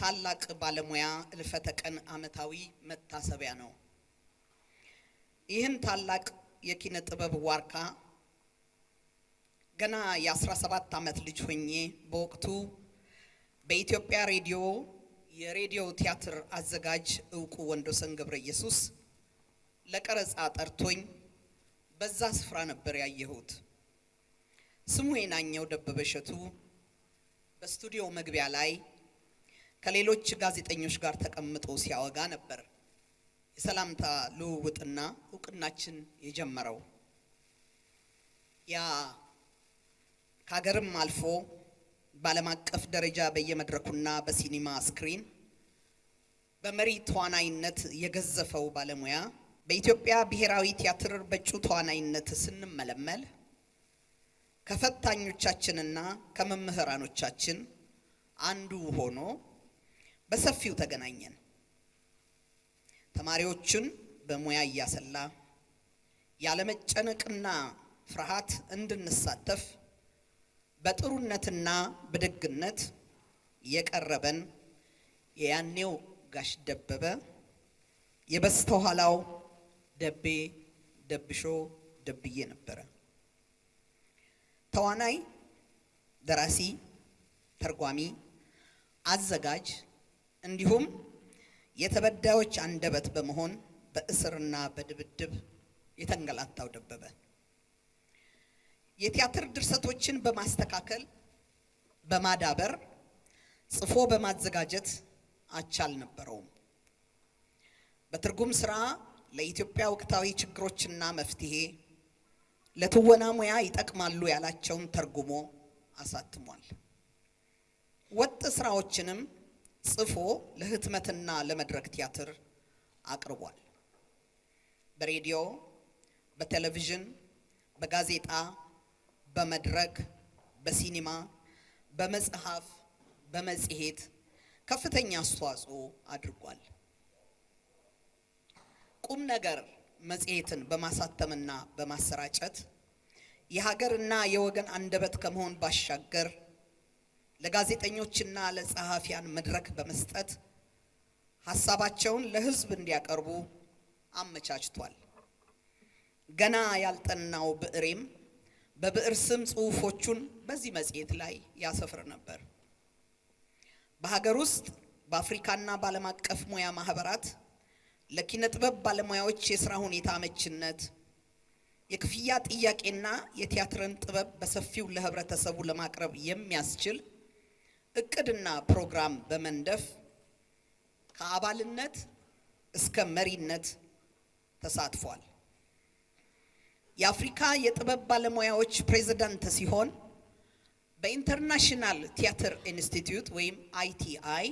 ታላቅ ባለሙያ እልፈተ ቀን ዓመታዊ መታሰቢያ ነው። ይህን ታላቅ የኪነ ጥበብ ዋርካ ገና የ17 ዓመት ልጅ ሆኜ በወቅቱ በኢትዮጵያ ሬዲዮ የሬዲዮ ቲያትር አዘጋጅ ዕውቁ ወንዶሰን ገብረ ኢየሱስ ለቀረጻ ጠርቶኝ በዛ ስፍራ ነበር ያየሁት። ስሙ የናኘው ደበበ እሸቱ በስቱዲዮ መግቢያ ላይ ከሌሎች ጋዜጠኞች ጋር ተቀምጦ ሲያወጋ ነበር የሰላምታ ልውውጥና ዕውቅናችን የጀመረው። ያ ከሀገርም አልፎ በዓለም አቀፍ ደረጃ በየመድረኩና በሲኒማ ስክሪን በመሪ ተዋናይነት የገዘፈው ባለሙያ በኢትዮጵያ ብሔራዊ ቲያትር በእጩ ተዋናይነት ስንመለመል ከፈታኞቻችንና ከመምህራኖቻችን አንዱ ሆኖ በሰፊው ተገናኘን። ተማሪዎችን በሙያ እያሰላ ያለመጨነቅና ፍርሃት እንድንሳተፍ በጥሩነትና በደግነት የቀረበን የያኔው ጋሽ ደበበ የበስተኋላው ደቤ ደብሾ ደብዬ ነበረ። ተዋናይ፣ ደራሲ፣ ተርጓሚ፣ አዘጋጅ እንዲሁም የተበዳዮች አንደበት በመሆን በእስርና በድብድብ የተንገላታው ደበበ የቲያትር ድርሰቶችን በማስተካከል በማዳበር ጽፎ በማዘጋጀት አቻል ነበረውም። በትርጉም ስራ ለኢትዮጵያ ወቅታዊ ችግሮችና መፍትሄ ለትወና ሙያ ይጠቅማሉ ያላቸውን ተርጉሞ አሳትሟል። ወጥ ስራዎችንም ጽፎ ለህትመትና ለመድረክ ቲያትር አቅርቧል። በሬዲዮ፣ በቴሌቪዥን፣ በጋዜጣ፣ በመድረክ፣ በሲኒማ፣ በመጽሐፍ፣ በመጽሔት ከፍተኛ አስተዋጽኦ አድርጓል። ቁም ነገር መጽሔትን በማሳተምና በማሰራጨት የሀገርና የወገን አንደበት ከመሆን ባሻገር ለጋዜጠኞችና ለጸሐፊያን መድረክ በመስጠት ሐሳባቸውን ለህዝብ እንዲያቀርቡ አመቻችቷል። ገና ያልጠናው ብዕሬም በብዕር ስም ጽሑፎቹን በዚህ መጽሔት ላይ ያሰፍር ነበር። በሀገር ውስጥ በአፍሪካና በዓለም አቀፍ ሙያ ማህበራት ለኪነ ጥበብ ባለሙያዎች የሥራ ሁኔታ አመችነት፣ የክፍያ ጥያቄና የቲያትርን ጥበብ በሰፊው ለህብረተሰቡ ለማቅረብ የሚያስችል እቅድና ፕሮግራም በመንደፍ ከአባልነት እስከ መሪነት ተሳትፏል። የአፍሪካ የጥበብ ባለሙያዎች ፕሬዝዳንት ሲሆን በኢንተርናሽናል ቲያትር ኢንስቲትዩት ወይም ITI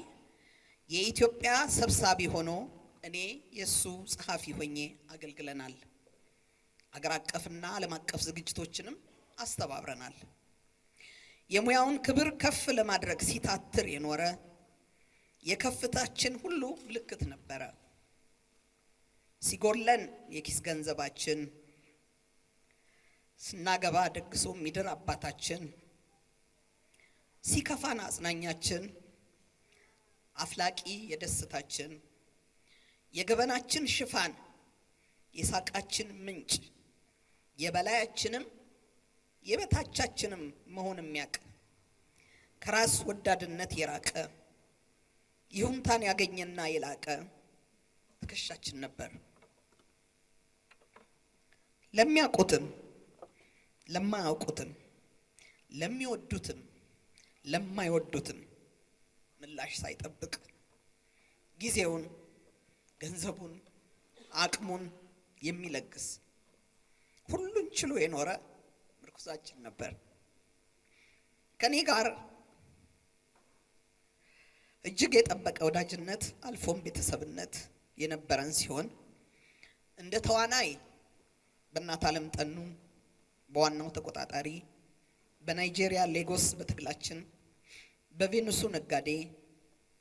የኢትዮጵያ ሰብሳቢ ሆኖ እኔ የሱ ጸሐፊ ሆኜ አገልግለናል። አገር አቀፍና ዓለም አቀፍ ዝግጅቶችንም አስተባብረናል። የሙያውን ክብር ከፍ ለማድረግ ሲታትር የኖረ የከፍታችን ሁሉ ምልክት ነበረ። ሲጎለን የኪስ ገንዘባችን፣ ስናገባ ደግሶ ሚድር አባታችን፣ ሲከፋን አጽናኛችን፣ አፍላቂ የደስታችን፣ የገበናችን ሽፋን፣ የሳቃችን ምንጭ፣ የበላያችንም የበታቻችንም መሆን የሚያውቅ ከራስ ወዳድነት የራቀ ይሁንታን ያገኘና የላቀ ትከሻችን ነበር። ለሚያውቁትም ለማያውቁትም ለሚወዱትም ለማይወዱትም ምላሽ ሳይጠብቅ ጊዜውን፣ ገንዘቡን፣ አቅሙን የሚለግስ ሁሉን ችሎ የኖረ ምርኩዛችን ነበር። ከኔ ጋር እጅግ የጠበቀ ወዳጅነት አልፎም ቤተሰብነት የነበረን ሲሆን እንደ ተዋናይ በእናት ዓለም ጠኑ በዋናው ተቆጣጣሪ፣ በናይጄሪያ ሌጎስ በትግላችን፣ በቬኑሱ ነጋዴ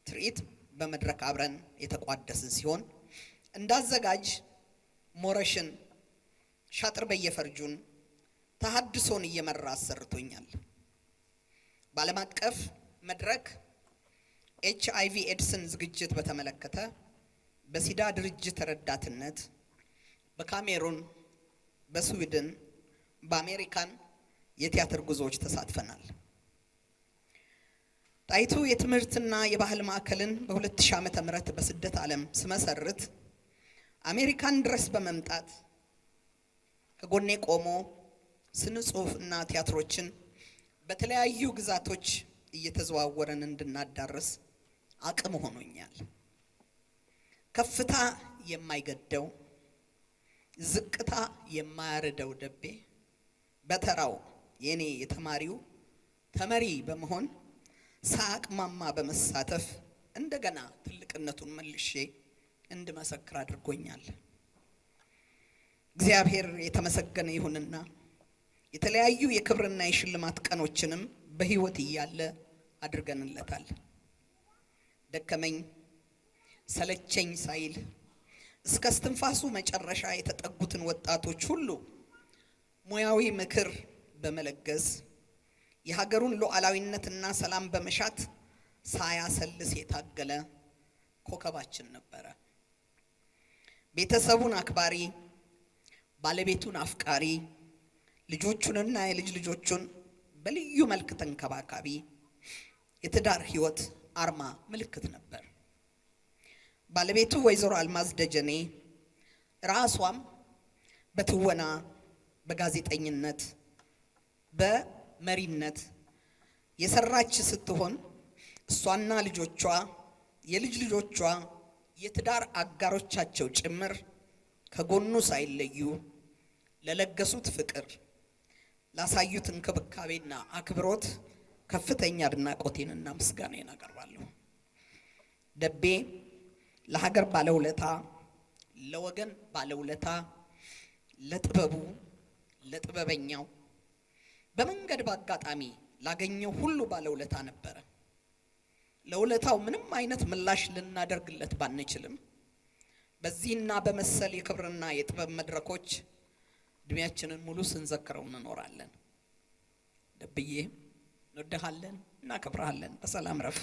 ትርኢት በመድረክ አብረን የተቋደስን ሲሆን እንዳዘጋጅ ሞረሽን፣ ሻጥር በየፈርጁን፣ ተሐድሶን እየመራ አሰርቶኛል። በዓለም አቀፍ መድረክ HIV ኤድስን ዝግጅት በተመለከተ በሲዳ ድርጅት ረዳትነት በካሜሩን፣ በስዊድን፣ በአሜሪካን የቲያትር ጉዞዎች ተሳትፈናል። ጣይቱ የትምህርትና የባህል ማዕከልን በ2000 ዓመተ ምህረት በስደት ዓለም ስመሰርት አሜሪካን ድረስ በመምጣት ከጎኔ ቆሞ ስነ ጽሁፍና ቲያትሮችን በተለያዩ ግዛቶች እየተዘዋወረን እንድናዳርስ አቅም ሆኖኛል። ከፍታ የማይገደው ዝቅታ የማያረደው ደቤ በተራው የኔ የተማሪው ተመሪ በመሆን ሳቅማማ በመሳተፍ እንደገና ትልቅነቱን መልሼ እንድመሰክር አድርጎኛል። እግዚአብሔር የተመሰገነ ይሁንና የተለያዩ የክብርና የሽልማት ቀኖችንም በህይወት እያለ አድርገንለታል። ደከመኝ ሰለቸኝ ሳይል እስከ እስትንፋሱ መጨረሻ የተጠጉትን ወጣቶች ሁሉ ሙያዊ ምክር በመለገስ የሀገሩን ሉዓላዊነትና ሰላም በመሻት ሳያሰልስ የታገለ ኮከባችን ነበረ። ቤተሰቡን አክባሪ፣ ባለቤቱን አፍቃሪ፣ ልጆቹንና የልጅ ልጆቹን በልዩ መልክ ተንከባካቢ የትዳር ህይወት አርማ ምልክት ነበር። ባለቤቱ ወይዘሮ አልማዝ ደጀኔ ራሷም በትወና፣ በጋዜጠኝነት፣ በመሪነት የሰራች ስትሆን እሷና ልጆቿ፣ የልጅ ልጆቿ፣ የትዳር አጋሮቻቸው ጭምር ከጎኑ ሳይለዩ ለለገሱት ፍቅር፣ ላሳዩት እንክብካቤና አክብሮት ከፍተኛ አድናቆቴንና ምስጋናዬን አቀርባለሁ። ደቤ ለሀገር ባለውለታ፣ ለወገን ባለውለታ፣ ለጥበቡ፣ ለጥበበኛው፣ በመንገድ በአጋጣሚ ላገኘው ሁሉ ባለውለታ ነበረ። ለውለታው ምንም አይነት ምላሽ ልናደርግለት ባንችልም በዚህና በመሰል የክብርና የጥበብ መድረኮች እድሜያችንን ሙሉ ስንዘክረው እንኖራለን። ደብዬ እንወድሃለን፣ እናከብርሃለን። በሰላም ረፍ።